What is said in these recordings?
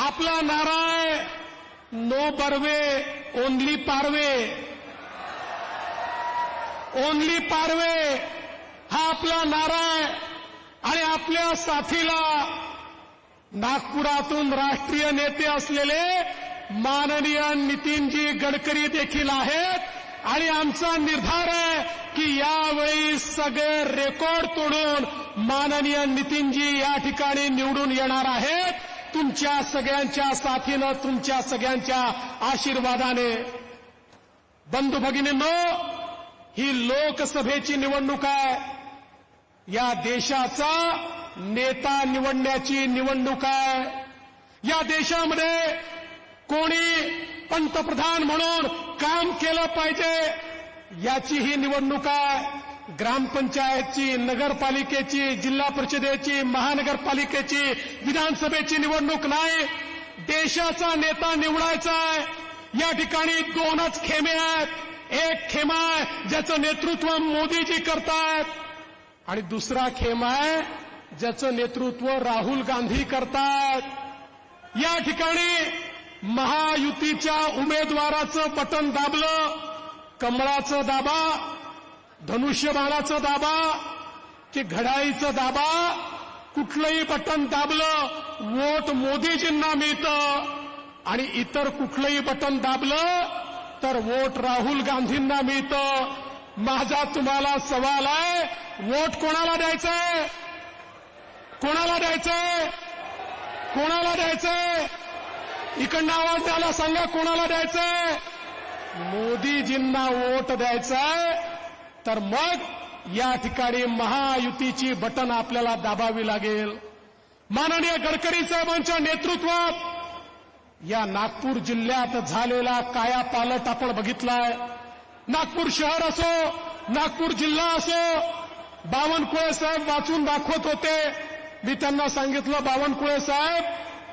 आपला नारा आहे नो बर्वे ओनली पारवे. ओनली पारवे हा आपला नारा आहे. आणि आपल्या साथीला नागपुरातून राष्ट्रीय नेते असलेले माननीय नितीनजी गडकरी देखील आहेत. आणि आमचा निर्धार आहे की यावेळी सगळे रेकॉर्ड तोडून माननीय नितीनजी या ठिकाणी निवडून येणार आहेत. तुमच्या सगळ्यांच्या साथीनं, तुमच्या सगळ्यांच्या आशीर्वादाने. बंधू भगिनींनो, ही लोकसभेची निवडणूक आहे. या देशाचा नेता निवडण्याची निवडणूक आहे. या देशामध्ये कोणी पंतप्रधान म्हणून काम केलं पाहिजे याची ही निवडणूक आहे. ग्रामपंचायतची, नगरपालिकेची, जिल्हा परिषदेची, महानगरपालिकेची, विधानसभेची निवडणूक नाही. देशाचा नेता निवडायचा आहे. या ठिकाणी दोनच खेमे आहेत. एक खेमा आहे ज्याचं नेतृत्व मोदीजी करतायत आणि दुसरा खेमा आहे ज्याचं नेतृत्व राहुल गांधी करतायत. या ठिकाणी महायुतीच्या उमेदवाराचं बटन दाबलं, कमळाचं दाबा, धनुष्यबाणाचं दाबा की घड्याळीचं दाबा, कुठलंही बटन दाबलं वोट मोदीजींना मिळतं. आणि इतर कुठलंही बटन दाबलं तर वोट राहुल गांधींना मिळतं. माझा तुम्हाला सवाल आहे, वोट कोणाला द्यायचंय? कोणाला द्यायचंय? कोणाला द्यायचंय? इकडनं आवाज द्यायला सांगा, कोणाला द्यायचंय? मोदीजींना वोट द्यायचंय. तर मग या ठिकाणी महायुतीची बटन आपल्याला दाबावी लागेल. माननीय गडकरी साहेबांच्या नेतृत्वात या नागपूर जिल्ह्यात झालेला कायापालट आपण बघितलाय. नागपूर शहर असो, नागपूर जिल्हा असो, बावनकुळे साहेब वाचून दाखवत होते. मी त्यांना सांगितलं, बावनकुळे साहेब,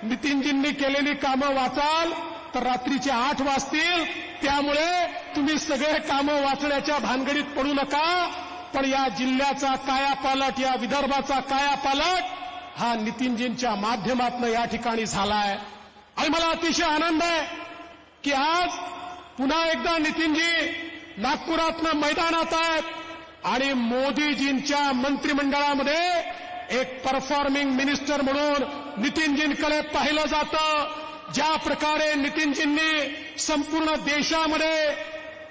नितीनजींनी केलेली कामं वाचाल तर रात्रीचे 8 वाजतील. त्यामुळे तुम्ही सगळे कामं वाचण्याच्या भानगडीत पडू नका. पण या जिल्ह्याचा कायापालट, या विदर्भाचा कायापालट हा नितीनजींच्या माध्यमातून या ठिकाणी झालाय. आणि मला अतिशय आनंद आहे की आज पुन्हा एकदा नितीनजी नागपुरातनं मैदानात आहेत आणि मोदीजींच्या मंत्रिमंडळामध्ये एक परफॉर्मिंग मिनिस्टर म्हणून नितीनजींकडे पाहिलं जातं. ज्या प्रकारे नितीनजींनी संपूर्ण देशामध्ये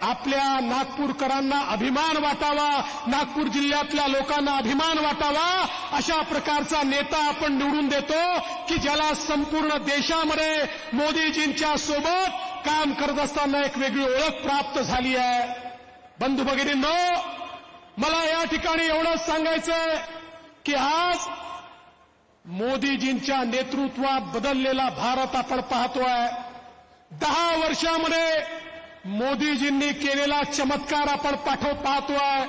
आपल्या नागपूरकरांना अभिमान वाटावा, नागपूर जिल्ह्यातल्या लोकांना अभिमान वाटावा, अशा प्रकारचा नेता आपण निवडून देतो की ज्याला संपूर्ण देशामध्ये मोदीजींच्या सोबत काम करत असताना एक वेगळी ओळख प्राप्त झाली आहे. बंधू भगिनींनो, मला या ठिकाणी एवढंच सांगायचंय की आज मोदीजींच्या नेतृत्वात बदललेला भारत आपण पाहतोय. 10 वर्षामध्ये मोदीजींनी केलेला चमत्कार आपण पाहतोय.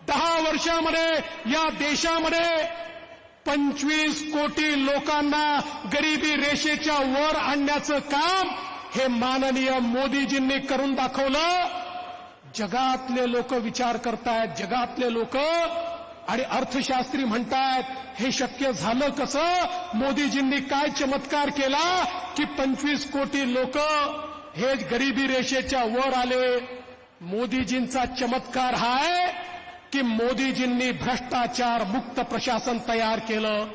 10 वर्षामध्ये या देशामध्ये 25 कोटी लोकांना गरिबी रेषेच्या वर आणण्याचं काम हे माननीय मोदीजींनी करून दाखवलं. जगातले लोक विचार करतायत, जगातले लोक आणि अर्थशास्त्री म्हणतायत हे शक्य झालं कसं? मोदीजींनी काय चमत्कार केला की 25 कोटी लोक हे गरिबी रेषेच्या वर आले. मोदीजींचा चमत्कार हा आहे की मोदीजींनी भ्रष्टाचार मुक्त प्रशासन तयार केलं.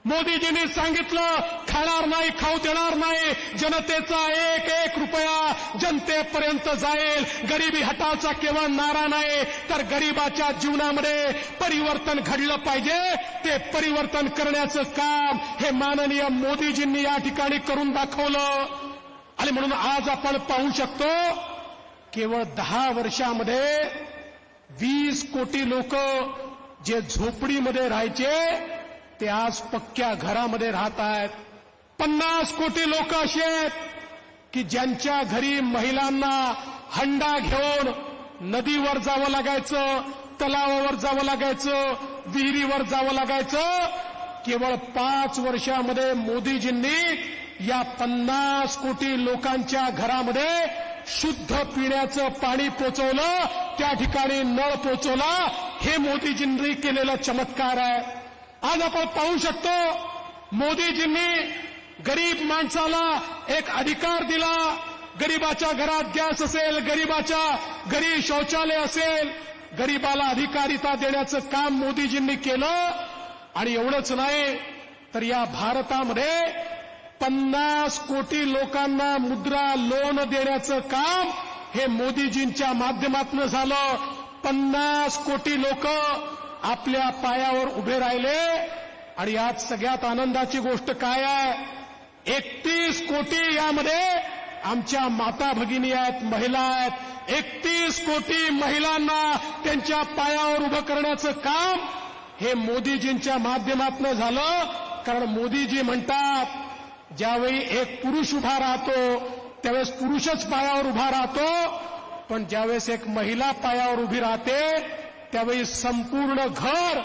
मोदीजींनी सांगितलं, खाणार नाही, खाऊ देणार नाही, जनतेचा एक एक रुपया जनतेपर्यंत जाईल. गरिबी हटावचा केवळ नारा नाही तर गरिबाच्या जीवनामध्ये परिवर्तन घडलं पाहिजे. ते परिवर्तन करण्याचं काम हे माननीय मोदीजींनी या ठिकाणी करून दाखवलं. आणि म्हणून आज आपण पाहू शकतो केवळ 10 वर्षामध्ये 20 कोटी लोक जे झोपडीमध्ये राहायचे ते आज पक्क्या घरामध्ये राहत आहेत. 50 कोटी लोक असे आहेत की ज्यांच्या घरी महिलांना हंडा घेऊन नदीवर जावं लागायचं, तलावावर जावं लागायचं, विहिरीवर जावं लागायचं. केवळ 5 वर्षामध्ये मोदीजींनी या 50 कोटी लोकांच्या घरामध्ये शुद्ध पिण्याचं पाणी पोचवलं, त्या ठिकाणी नळ पोचवला. हे मोदीजींनी केलेला चमत्कार आहे. आज आपण पाहू शकतो मोदीजींनी गरीब माणसाला एक अधिकार दिला. गरीबाच्या घरात गॅस असेल, गरीबाच्या घरी शौचालय असेल, गरीबाला अधिकारिता देण्याचं काम मोदीजींनी केलं. आणि एवढंच नाही तर या भारतामध्ये 50 कोटी लोकांना मुद्रा लोन देण्याचं काम हे मोदीजींच्या माध्यमातून झालं. 50 कोटी लोक आपल्या पायावर उभे राहिले. आणि आज सगळ्यात आनंदाची गोष्ट काय आहे, 31 कोटी यामध्ये आमच्या माता भगिनी आहेत, महिला आहेत. 31 कोटी महिलांना त्यांच्या पायावर उभं करण्याचं काम हे मोदीजींच्या माध्यमातून झालं. कारण मोदीजी म्हणतात, ज्यावेळी एक पुरुष उभा राहतो त्यावेळेस पुरुषच पायावर उभा राहतो, पण ज्यावेळेस एक महिला पायावर उभी राहते त्यावेळी संपूर्ण घर,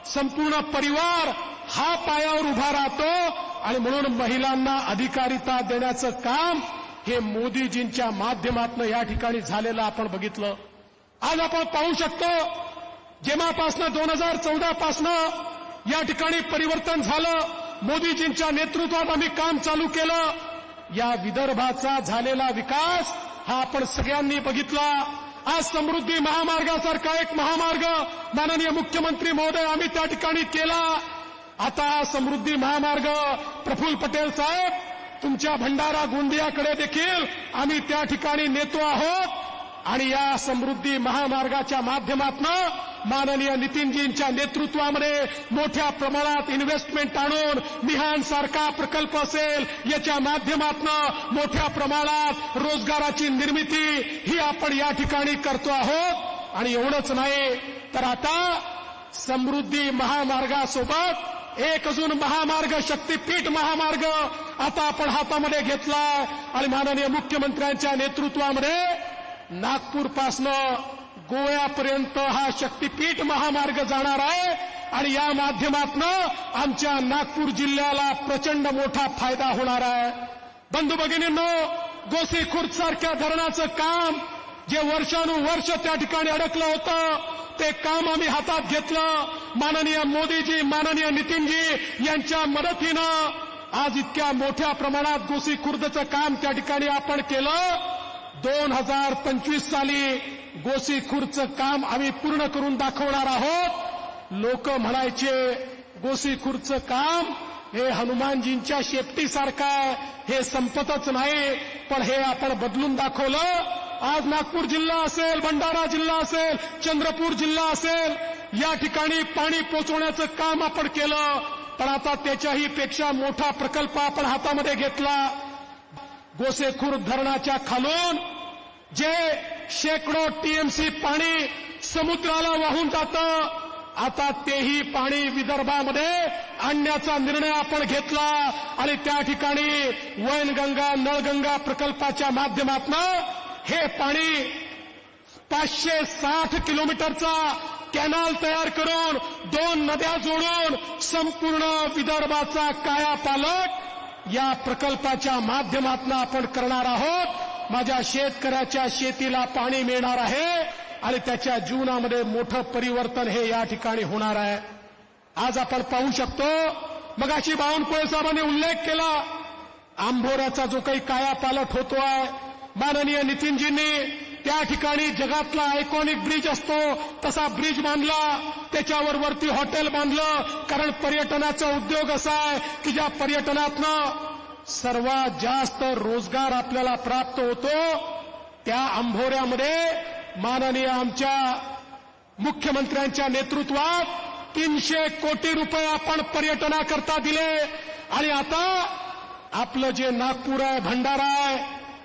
संपूर्ण परिवार हा पायावर उभा राहतो. आणि म्हणून महिलांना अधिकारिता देण्याचं काम हे मोदीजींच्या माध्यमातून या ठिकाणी झालेलं आपण बघितलं. आज आपण पाहू शकतो, जेव्हापासनं 2014 पासनं या ठिकाणी परिवर्तन झालं, मोदीजींच्या नेतृत्वात आम्ही काम चालू केलं. या विदर्भाचा झालेला विकास हा आपण सगळ्यांनी बघितला. आज समृद्धी महामार्गासारखा एक महामार्ग माननीय मुख्यमंत्री महोदय आम्ही त्या ठिकाणी केला. आता हा समृद्धी महामार्ग प्रफुल्ल पटेल साहेब तुमच्या भंडारा गोंदियाकडे देखील आम्ही त्या ठिकाणी नेतो आहोत. आणि या समृद्धी महामार्गाच्या माध्यमातून माननीय नितीनजींच्या नेतृत्वामध्ये मोठ्या प्रमाणात इन्व्हेस्टमेंट आणून मिहानसारखा प्रकल्प असेल, याच्या माध्यमातून मोठ्या प्रमाणात रोजगाराची निर्मिती ही आपण या ठिकाणी करतो आहोत. आणि एवढंच नाही तर आता समृद्धी महामार्गासोबत एक अजून महामार्ग, शक्तीपीठ महामार्ग आता आपण हातामध्ये घेतला. आणि माननीय मुख्यमंत्र्यांच्या नेतृत्वामध्ये नागपूरपासनं गोव्यापर्यंत हा शक्तीपीठ महामार्ग जाणार आहे. आणि या माध्यमातून आमच्या नागपूर जिल्ह्याला प्रचंड मोठा फायदा होणार आहे. बंधू भगिनींनो, गोसीखुर्द सारख्या धरणाचं काम जे वर्षानुवर्ष त्या ठिकाणी अडकलं होतं, ते काम आम्ही हातात घेतलं. माननीय मोदीजी, माननीय नितीनजी यांच्या मदतीनं आज इतक्या मोठ्या प्रमाणात गोसीखुर्दचं काम त्या ठिकाणी आपण केलं. 2025 साली गोसीखुर्दचं काम आम्ही पूर्ण करून दाखवणार आहोत. लोक म्हणायचे गोसीखुर्दचं काम हे हनुमानजींच्या शेपटीसारखं आहे, हे संपतच नाही, पण हे आपण बदलून दाखवलं. आज नागपूर जिल्हा असेल, भंडारा जिल्हा असेल, चंद्रपूर जिल्हा असेल, या ठिकाणी पाणी पोहोचवण्याचं काम आपण केलं. पण आता त्याच्याही पेक्षा मोठा प्रकल्प आपण हातामध्ये घेतला. गोसीखुर्द धरणाच्या खालून जे शेकडो टीएमसी पाणी समुद्राला वाहून जातं, आता तेही पाणी विदर्भामध्ये आणण्याचा निर्णय आपण घेतला. आणि त्या ठिकाणी वैनगंगा, नळगंगा प्रकल्पाच्या माध्यमातून हे पाणी 560 किलोमीटरचा कॅनल तयार करून 2 नद्या जोडून संपूर्ण विदर्भाचा कायापालट या प्रकल्पाच्या माध्यमातून आपण करणार आहोत. माझ्या शेतकऱ्याच्या शेतीला पाणी मिळणार आहे आणि त्याच्या जीवनामध्ये मोठं परिवर्तन हे या ठिकाणी होणार आहे. आज आपण पाहू शकतो, मगाशी बावनकुळे साहेबांनी उल्लेख केला, आंबोऱ्याचा जो काही कायापालट होतोय, माननीय नितीनजींनी त्या ठिकाणी जगातला आयकॉनिक ब्रिज असतो तसा ब्रिज बांधला, त्याच्यावर वरती हॉटेल बांधलं. कारण पर्यटनाचा उद्योग असा आहे की ज्या पर्यटनातनं सर्वात जास्त रोजगार आपल्याला प्राप्त होतो. त्या आंबोऱ्यामध्ये माननीय आमच्या मुख्यमंत्र्यांच्या नेतृत्वात 300 कोटी रुपये आपण पर्यटनाकरता दिले. आणि आता आपलं जे नागपूर आहे, भंडारा आहे,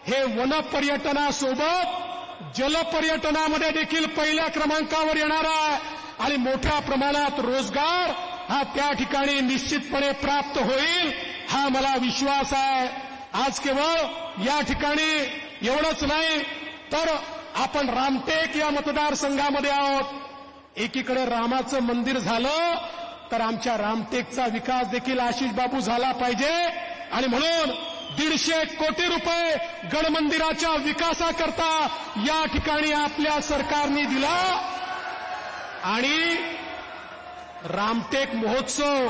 हे वनपर्यटनासोबत जलपर्यटनामध्ये देखील पहिल्या क्रमांकावर येणार आहे. आणि मोठ्या प्रमाणात रोजगार हा त्या ठिकाणी निश्चितपणे प्राप्त होईल, हा मला विश्वास आहे. आज केवळ या ठिकाणी एवढंच नाही तर आपण रामटेक या मतदारसंघामध्ये आहोत. एकीकडे रामाचं मंदिर झालं तर आमच्या रामटेकचा विकास देखील आशिष बाबू झाला पाहिजे. आणि म्हणून 150 कोटी रुपये गडमंदिराच्या विकासाकरता या ठिकाणी आपल्या सरकारने दिला. आणि रामटेक महोत्सव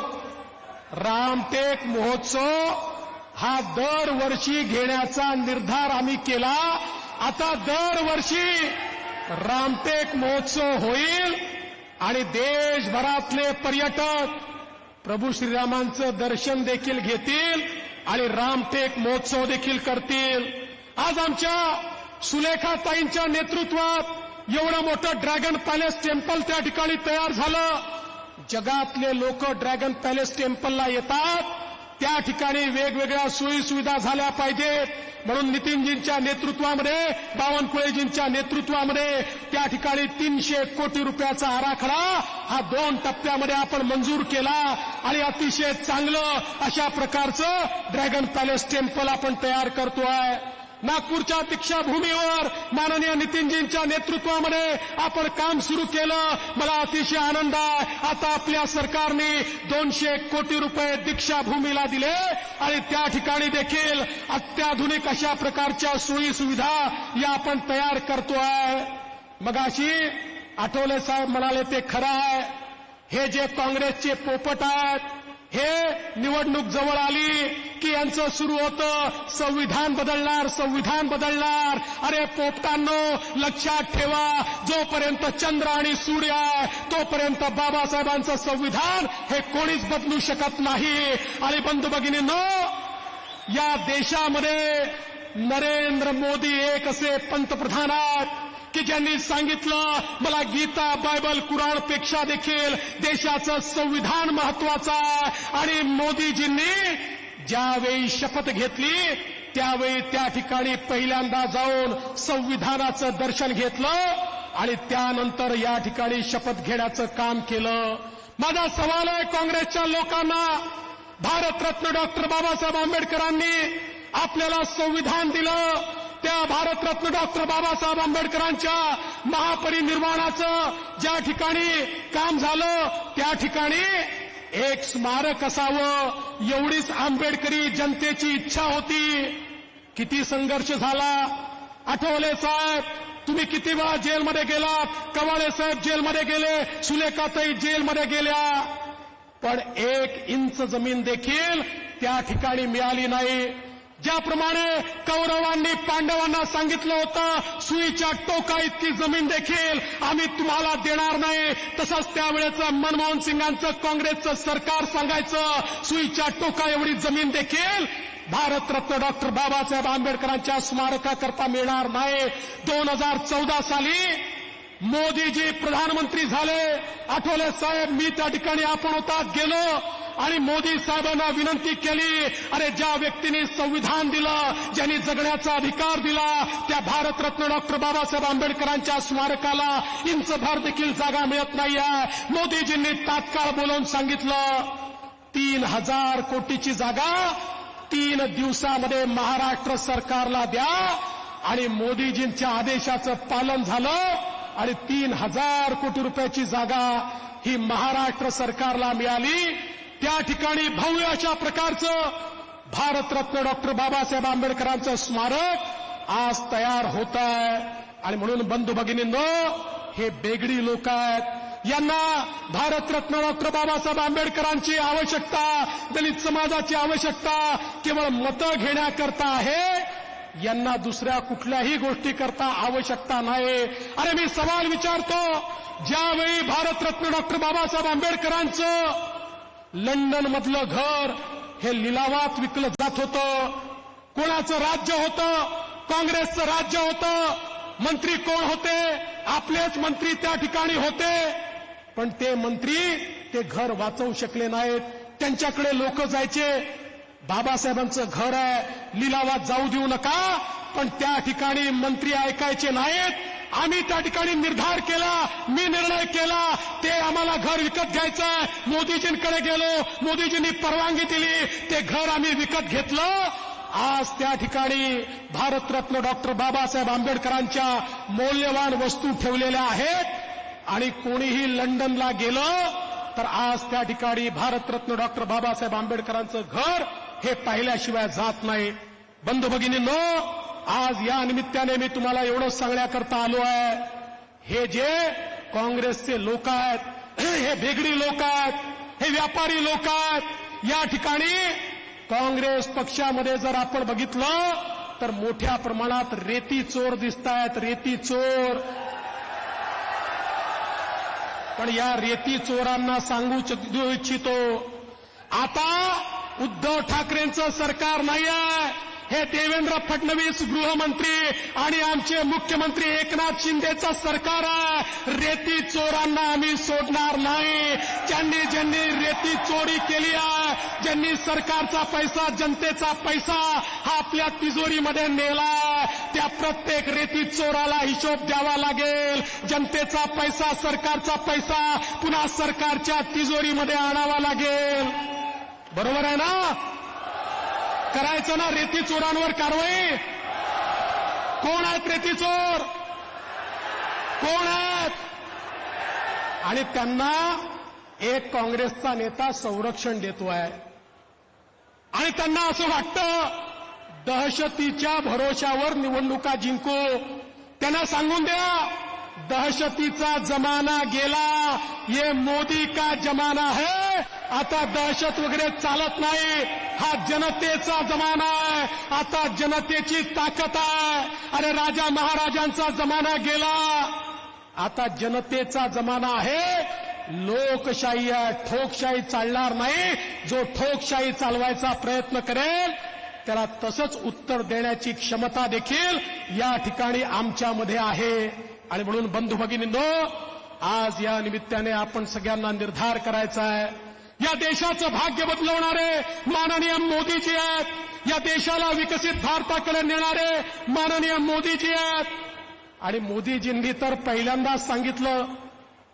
हा दरवर्षी घेण्याचा निर्धार आम्ही केला. आता दरवर्षी रामटेक महोत्सव होईल आणि देशभरातले पर्यटक प्रभू श्रीरामांचं दर्शन देखील घेतील आणि रामटेक महोत्सव देखील करतील. आज आमच्या सुलेखाताईंच्या नेतृत्वात एवढं मोठं ड्रॅगन पॅलेस टेम्पल त्या ठिकाणी तयार झालं. जगातले लोक ड्रॅगन पॅलेस टेम्पलला येतात. त्या ठिकाणी वेगवेगळ्या सोयी सुविधा झाल्या पाहिजेत म्हणून नितीनजींच्या नेतृत्वामध्ये, बावनकुळेजींच्या नेतृत्वामध्ये त्या ठिकाणी 300 कोटी रुपयाचा आराखडा हा 2 टप्प्यामध्ये आपण मंजूर केला आणि अतिशय चांगलं अशा प्रकारचं ड्रॅगन पॅलेस टेम्पल आपण तयार करतोय. नागपूरच्या दीक्षाभूमीवर माननीय नितीनजींच्या नेतृत्वामध्ये आपण काम सुरू केलं. मला अतिशय आनंद आहे. आता आपल्या सरकारने 200 कोटी रुपये दीक्षाभूमीला दिले आणि त्या ठिकाणी देखील अत्याधुनिक अशा प्रकारच्या सोयी सुविधा या आपण तयार करतोय. मगाशी आठवले साहेब म्हणाले ते खरं आहे. हे जे काँग्रेसचे पोपट आहेत, हे निवडणूक जवळ आली की यांचं सुरू होतं संविधान बदलणार, संविधान बदलणार. अरे पोपटांनो, लक्षात ठेवा, जोपर्यंत चंद्र आणि सूर्य आहे तोपर्यंत बाबासाहेबांचं संविधान हे कोणीच बदलू शकत नाही. आणि बंधू भगिनींनो, या देशामध्ये नरेंद्र मोदी एक असे पंतप्रधान आहेत की ज्यांनी सांगितलं मला गीता, बायबल, कुराणपेक्षा देखील देशाचं संविधान महत्वाचं आहे. आणि मोदीजींनी ज्यावेळी शपथ घेतली त्यावेळी त्या ठिकाणी पहिल्यांदा जाऊन संविधानाचं दर्शन घेतलं आणि त्यानंतर या ठिकाणी शपथ घेण्याचं काम केलं. माझा सवाल आहे काँग्रेसच्या लोकांना, भारतरत्न डॉक्टर बाबासाहेब आंबेडकरांनी आपल्याला संविधान दिलं. त्या भारतरत्न डॉक्टर बाबासाहेब आंबेडकरांच्या महापरिनिर्वाणाचं ज्या ठिकाणी काम झालं त्या ठिकाणी एक स्मारक असावं एवढीच आंबेडकरी जनतेची इच्छा होती. किती संघर्ष झाला. आठवले साहेब, तुम्ही किती वेळा जेलमध्ये गेलात. कवाळे साहेब जेलमध्ये गेले, सुलेखाताई जेलमध्ये गेल्या, पण 1 इंच जमीन देखील त्या ठिकाणी मिळाली नाही. ज्याप्रमाणे कौरवांनी पांडवांना सांगितलं होतं सुईच्या टोका इतकी जमीन देखील आम्ही तुम्हाला देणार नाही, तसंच त्यावेळेचं मनमोहन सिंगांचं काँग्रेसचं सरकार सांगायचं सुईच्या टोका एवढी जमीन देखील भारतरत्न डॉक्टर बाबासाहेब आंबेडकरांच्या स्मारकाकरता मिळणार नाही. 2014 साली मोदीजी प्रधानमंत्री झाले. आठवले साहेब, मी त्या ठिकाणी आपण होतात गेलो आणि मोदी साहेबांना विनंती केली, अरे ज्या व्यक्तीने संविधान दिलं, ज्यांनी जगण्याचा अधिकार दिला, त्या भारतरत्न डॉक्टर बाबासाहेब आंबेडकरांच्या स्मारकाला इंचभर देखील जागा मिळत नाहीये. मोदीजींनी तात्काळ बोलावून सांगितलं 3000 कोटीची जागा 3 दिवसामध्ये महाराष्ट्र सरकारला द्या. आणि मोदीजींच्या आदेशाचं पालन झालं आणि 3000 कोटी रुपयाची जागा ही महाराष्ट्र सरकारला मिळाली. त्या ठिकाणी भव्य अशा प्रकारचं भारतरत्न डॉक्टर बाबासाहेब आंबेडकरांचं स्मारक आज तयार होत आहे. आणि म्हणून बंधू भगिनींनो, हे बेगडी लोक आहेत. यांना भारतरत्न डॉक्टर बाबासाहेब आंबेडकरांची आवश्यकता, दलित समाजाची आवश्यकता केवळ मतं घेण्याकरता आहे. यांना दुसऱ्या कुठल्याही गोष्टीकरता आवश्यकता नाही. अरे मी सवाल विचारतो, ज्यावेळी भारतरत्न डॉक्टर बाबासाहेब आंबेडकरांचं लंडनमधलं घर हे लिलावात विकलं जात होतं, कोणाचं राज्य होतं? काँग्रेसचं राज्य होतं. मंत्री कोण होते? आपलेच मंत्री त्या ठिकाणी होते. पण ते मंत्री ते घर वाचवू शकले नाहीत. त्यांच्याकडे लोक जायचे, बाबासाहेबांचं घर आहे, लिलावात जाऊ देऊ नका. पण त्या ठिकाणी मंत्री ऐकायचे नाहीत. आम्ही त्या ठिकाणी निर्धार केला, मी निर्णय केला, ते आम्हाला घर विकत घ्यायचं. मोदीजींकडे गेलो, मोदीजींनी परवानगी दिली, ते घर आम्ही विकत घेतलं. आज त्या ठिकाणी भारतरत्न डॉक्टर बाबासाहेब आंबेडकरांच्या मौल्यवान वस्तू ठेवलेल्या आहेत. आणि कोणीही लंडनला गेलं तर आज त्या ठिकाणी भारतरत्न डॉक्टर बाबासाहेब आंबेडकरांचं घर हे पाहिल्याशिवाय जात नाही. बंधू भगिनींनो, आज या निमित्ताने मी तुम्हाला एवढंच सांगण्याकरता आलो आहे, हे जे काँग्रेसचे लोक आहेत, हे बेगडी लोक आहेत, हे व्यापारी लोक आहेत, या ठिकाणी काँग्रेस पक्षामध्ये जर आपण बघितलं तर मोठ्या प्रमाणात रेती चोर दिसतायत, रेती चोर. पण या रेती चोरांना सांगू इच्छितो, आता उद्धव ठाकरेंचं सरकार नाही आहे, हे देवेंद्र फडणवीस गृहमंत्री आणि आमचे मुख्यमंत्री एकनाथ शिंदेचं सरकार आहे. रेती चोरांना आम्ही सोडणार नाही. ज्यांनी रेती चोरी केली आहे, ज्यांनी सरकारचा पैसा, जनतेचा पैसा हा आपल्या तिजोरीमध्ये नेला, त्या प्रत्येक रेती चोराला हिशोब द्यावा लागेल. जनतेचा पैसा, सरकारचा पैसा पुन्हा सरकारच्या तिजोरीमध्ये आणावा लागेल. बरोबर आहे ना? करायचं ना रेती चोरांवर कारवाई? कोण आहेत रेती चोर? कोण आहेत? आणि त्यांना एक काँग्रेसचा नेता संरक्षण देतोय आणि त्यांना असं वाटतं दहशतीच्या भरोशावर निवडणुका जिंकू. त्यांना सांगून द्या, दहशतीचा जमाना गेला, ये मोदी का जमाना है. आता दहशत वगैरे चालत नाही, हा जनतेचा जमाना आहे. आता जनतेची ताकद आहे. अरे राजा महाराजांचा जमाना गेला, आता जनतेचा जमाना आहे. लोकशाही आहे, ठोकशाही चालणार नाही. जो ठोकशाही चालवायचा प्रयत्न करेल त्याला तसंच उत्तर देण्याची क्षमता देखील या ठिकाणी आमच्यामध्ये आहे. आणि म्हणून बंधू भगिनींनो, आज या निमित्ताने आपण सगळ्यांना निर्धार करायचा आहे. या देशाचं भाग्य बदलवणारे माननीय मोदीजी आहेत. या देशाला विकसित भारताकडे नेणारे माननीय मोदीजी आहेत. आणि मोदीजींनी तर पहिल्यांदाच सांगितलं,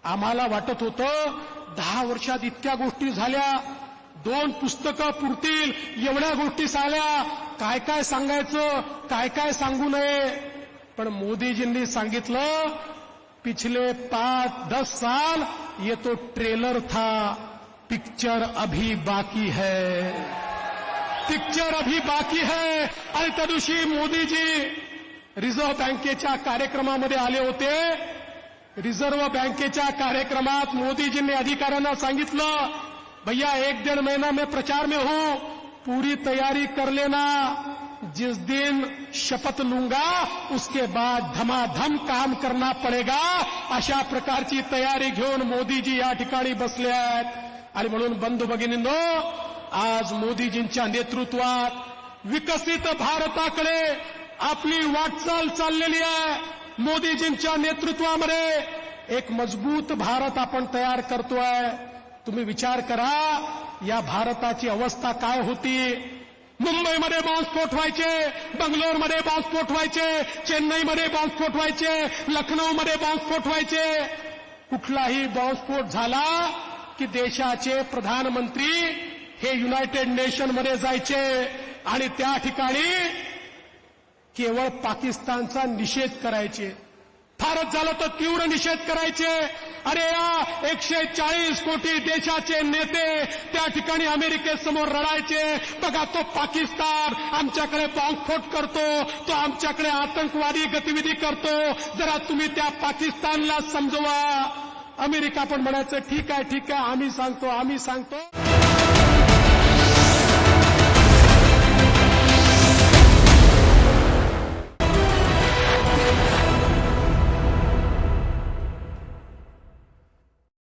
आम्हाला वाटत होतं 10 वर्षात इतक्या गोष्टी झाल्या, 2 पुस्तकं पुरतील एवढ्या गोष्टी झाल्या, काय काय सांगायचं, काय काय सांगू नये. पण मोदीजींनी सांगितलं, पिछले 5-10 साल ये तो ट्रेलर था, पिक्चर अभी बाकी है, पिक्चर अभी बाकी है. आणि त्या दिवशी मोदीजी रिझर्व्ह बँकेच्या कार्यक्रमामध्ये आले होते. रिझर्व्ह बँकेच्या कार्यक्रमात मोदीजींनी अधिकाऱ्यांना सांगितलं, भैया 1-1.5 महीना में प्रचार में हूं, पूरी तैयारी कर लेना, जिस दिन शपथ लूंगा उसके बाद धमाधम काम करना पडेगा. अशा प्रकारची तयारी घेऊन मोदीजी या ठिकाणी बसले आहेत. आणि म्हणून बंधू भगिनींनो, आज मोदीजींच्या नेतृत्वात विकसित भारताकडे आपली वाटचाल चाललेली आहे. मोदीजींच्या नेतृत्वामध्ये एक मजबूत भारत आपण तयार करतोय. तुम्ही विचार करा, या भारताची अवस्था काय होती. मुंबईमध्ये बॉम्बस्फोट व्हायचे, बंगलोरमध्ये बॉम्बस्फोट व्हायचे, चेन्नईमध्ये बॉम्बस्फोट व्हायचे, लखनौमध्ये बॉम्बस्फोट व्हायचे. कुठलाही बॉम्बस्फोट झाला की देशाचे प्रधानमंत्री हे युनायटेड नेशनमध्ये जायचे आणि त्या ठिकाणी केवळ पाकिस्तानचा निषेध करायचे. फारच झालं तर तीव्र निषेध करायचे. अरे या 140 कोटी देशाचे नेते त्या ठिकाणी अमेरिकेसमोर रडायचे, बघा तो पाकिस्तान आमच्याकडे बॉम्बस्फोट करतो, तो आमच्याकडे आतंकवादी गतिविधी करतो, जरा तुम्ही त्या पाकिस्तानला समजवा. अमेरिका पण म्हणायचं, ठीक आहे आम्ही सांगतो.